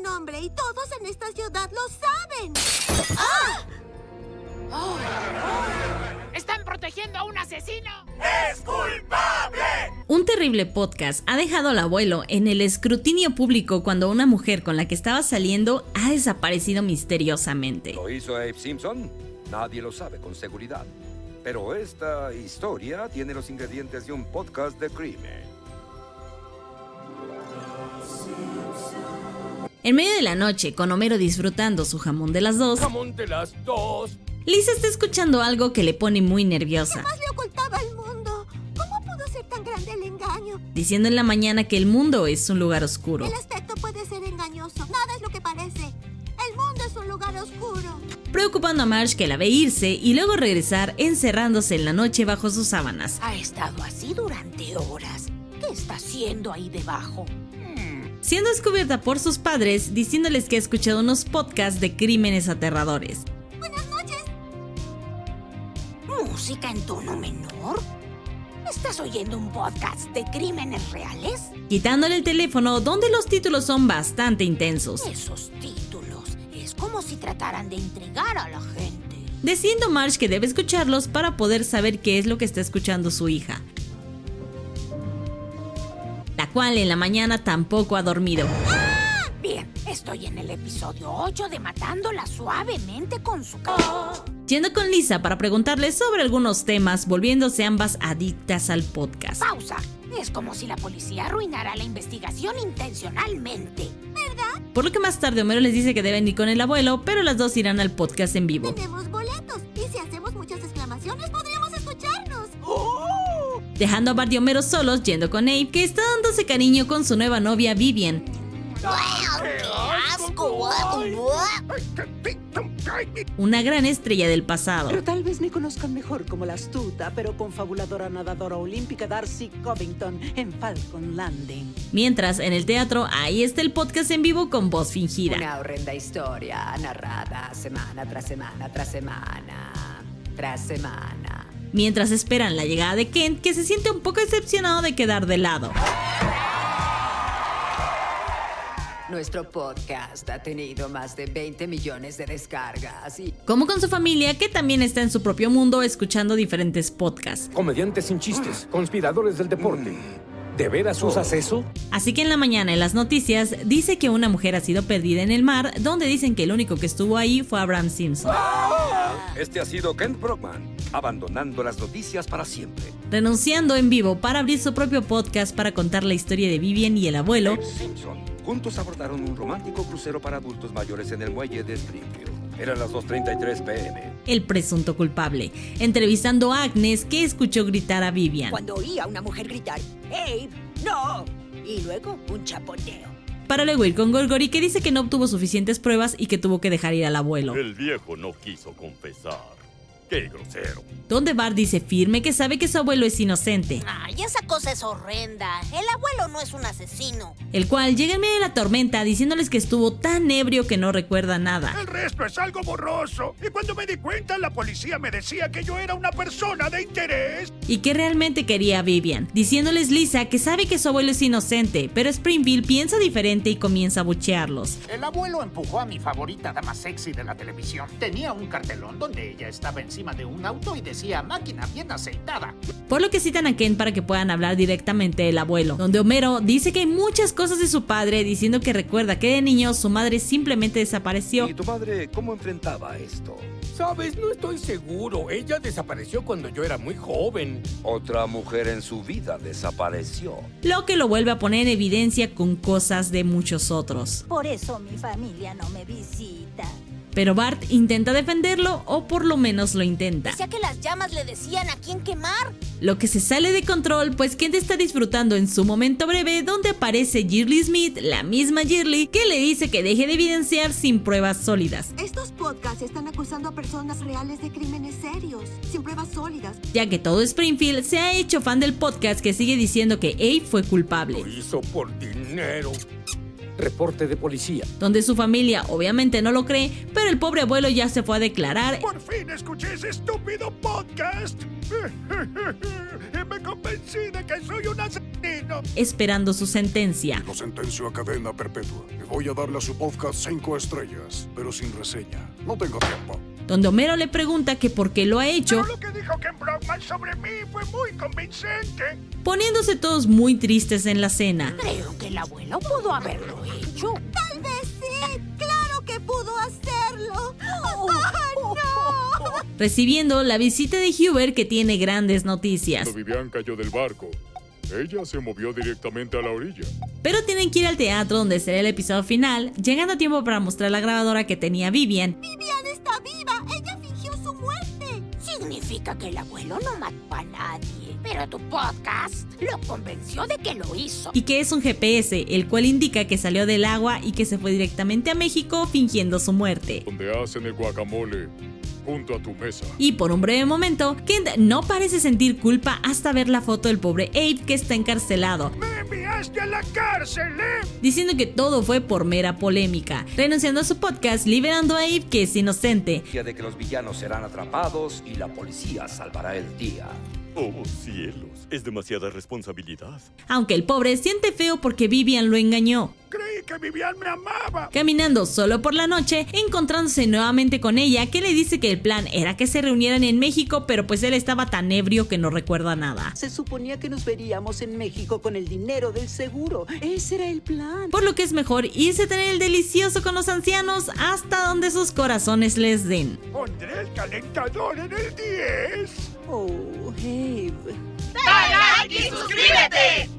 nombre y todos en esta ciudad lo saben. ¡Están protegiendo a un asesino! ¡Es culpable! Un terrible podcast ha dejado al abuelo en el escrutinio público cuando una mujer con la que estaba saliendo ha desaparecido misteriosamente. ¿Lo hizo Abe Simpson? Nadie lo sabe con seguridad. Pero esta historia tiene los ingredientes de un podcast de crimen. En medio de la noche, con Homero disfrutando su jamón de las dos, ¡Jamón de las dos! Lisa está escuchando algo que le pone muy nerviosa, Más le ocultaba al mundo. ¿Cómo pudo ser tan grande el engaño? diciendo en la mañana que el mundo es un lugar oscuro. El aspecto puede ser engañoso. Nada es lo que parece. El mundo es un lugar oscuro. Preocupando a Marge, que la ve irse y luego regresar encerrándose en la noche bajo sus sábanas. Ha estado así durante horas. ¿Qué está haciendo ahí debajo? Siendo descubierta por sus padres diciéndoles que ha escuchado unos podcasts de crímenes aterradores. Buenas noches. ¿Música en tono menor? ¿Estás oyendo un podcast de crímenes reales? Quitándole el teléfono donde los títulos son bastante intensos. Esos títulos es como si trataran de intrigar a la gente. Diciendo Marge que debe escucharlos para poder saber qué es lo que está escuchando su hija, la cual en la mañana tampoco ha dormido. Bien, estoy en el episodio 8 de Matándola Suavemente con su Yendo con Lisa para preguntarle sobre algunos temas, volviéndose ambas adictas al podcast. Pausa. Es como si la policía arruinara la investigación intencionalmente. Por lo que más tarde Homero les dice que deben ir con el abuelo, pero las dos irán al podcast en vivo. Tenemos boletos. Y si hacemos muchas exclamaciones, podríamos escucharnos. Dejando a Bart y Homero solos yendo con Abe, que está dándose cariño con su nueva novia Vivian. Una gran estrella del pasado. Pero tal vez me conozcan mejor como la astuta pero confabuladora nadadora olímpica Darcy Covington en Falcon Landing. Mientras, en el teatro, ahí está el podcast en vivo con voz fingida. Una horrenda historia narrada semana tras semana tras semana tras semana. Mientras esperan la llegada de Kent, que se siente un poco decepcionado de quedar de lado. Nuestro podcast ha tenido más de 20 millones de descargas y... Como con su familia, que también está en su propio mundo escuchando diferentes podcasts. Comediantes sin chistes, conspiradores del deporte. ¿De veras usas eso? Así que en la mañana en las noticias dice que una mujer ha sido perdida en el mar, donde dicen que el único que estuvo ahí fue Abraham Simpson. Este ha sido Kent Brockman, abandonando las noticias para siempre. Renunciando en vivo para abrir su propio podcast para contar la historia de Vivian y el abuelo. Abe Simpson. Juntos abordaron un romántico crucero para adultos mayores en el muelle de Springfield. Eran las 2:33 p.m. El presunto culpable, entrevistando a Agnes, que escuchó gritar a Vivian. Cuando oí a una mujer gritar, ¡Abe, no! Y luego un chapoteo. Para luego ir con Gorgory, que dice que no obtuvo suficientes pruebas y que tuvo que dejar ir al abuelo. El viejo no quiso confesar. ¡Qué grosero! Donde Bart dice firme que sabe que su abuelo es inocente, Ay, esa cosa es horrenda. El abuelo no es un asesino. el cual llega en medio de la tormenta diciéndoles que estuvo tan ebrio que no recuerda nada. El resto es algo borroso. Y cuando me di cuenta, la policía me decía que yo era una persona de interés. Y que realmente quería a Vivian, diciéndoles Lisa que sabe que su abuelo es inocente, pero Springfield piensa diferente y comienza a buchearlos. El abuelo empujó a mi favorita dama sexy de la televisión. Tenía un cartelón donde ella estaba encima de un auto y decía máquina bien aceitada. Por lo que citan a Ken para que puedan hablar directamente del abuelo, donde Homero dice que hay muchas cosas de su padre, diciendo que recuerda que de niño su madre simplemente desapareció. ¿Y tu madre cómo enfrentaba esto? ¿Sabes? No estoy seguro. Ella desapareció cuando yo era muy joven. Otra mujer en su vida desapareció. Lo que lo vuelve a poner en evidencia con cosas de muchos otros. Por eso mi familia no me visita. Pero Bart intenta defenderlo, o por lo menos lo intenta. Decía que las llamas le decían a quién quemar. Lo que se sale de control, pues Kent está disfrutando en su momento breve, donde aparece Shirley Smith, la misma Shirley, que le dice que deje de evidenciar sin pruebas sólidas, Estos podcasts están acusando a personas reales de crímenes serios, sin pruebas sólidas. ya que todo Springfield se ha hecho fan del podcast, que sigue diciendo que Abe fue culpable, Lo hizo por dinero. Reporte de policía. donde su familia obviamente no lo cree, pero el pobre abuelo ya se fue a declarar, Por fin escuché ese estúpido podcast. Me convencí de que soy un asesino. esperando su sentencia. Lo sentencio a cadena perpetua. Voy a darle a su podcast 5 estrellas, pero sin reseña. No tengo tiempo. Donde Homero le pregunta que por qué lo ha hecho, Pero lo que dijo Ken Brockman sobre mí fue muy convincente. poniéndose todos muy tristes en la cena. Creo que el abuelo pudo haberlo hecho. Tal vez sí. Claro que pudo hacerlo. ¡Oh, no! Recibiendo la visita de Hubert, que tiene grandes noticias. Cuando Vivian cayó del barco, ella se movió directamente a la orilla. Pero tienen que ir al teatro donde será el episodio final, llegando a tiempo para mostrar la grabadora que tenía Vivian. Vivian está viva. Ella fingió su muerte. Significa que el abuelo no mató a nadie. Pero tu podcast lo convenció de que lo hizo. Y que es un GPS, el cual indica que salió del agua y que se fue directamente a México fingiendo su muerte. Donde hacen el guacamole, junto a tu mesa. Y por un breve momento, Kent no parece sentir culpa hasta ver la foto del pobre Abe que está encarcelado, ¡Me enviaste a la cárcel, diciendo que todo fue por mera polémica, renunciando a su podcast, liberando a Abe, que es inocente. De que los villanos serán atrapados y la policía salvará el día. Oh, cielos, es demasiada responsabilidad. Aunque el pobre siente feo porque Vivian lo engañó. Creí que Vivian me amaba. Caminando solo por la noche, encontrándose nuevamente con ella, que le dice que el plan era que se reunieran en México, pero pues él estaba tan ebrio que no recuerda nada. Se suponía que nos veríamos en México con el dinero del seguro. Ese era el plan. Por lo que es mejor irse a tener el delicioso con los ancianos hasta donde sus corazones les den. Pondré el calentador en el 10. Oh, Abe. ¡Dale like y suscríbete!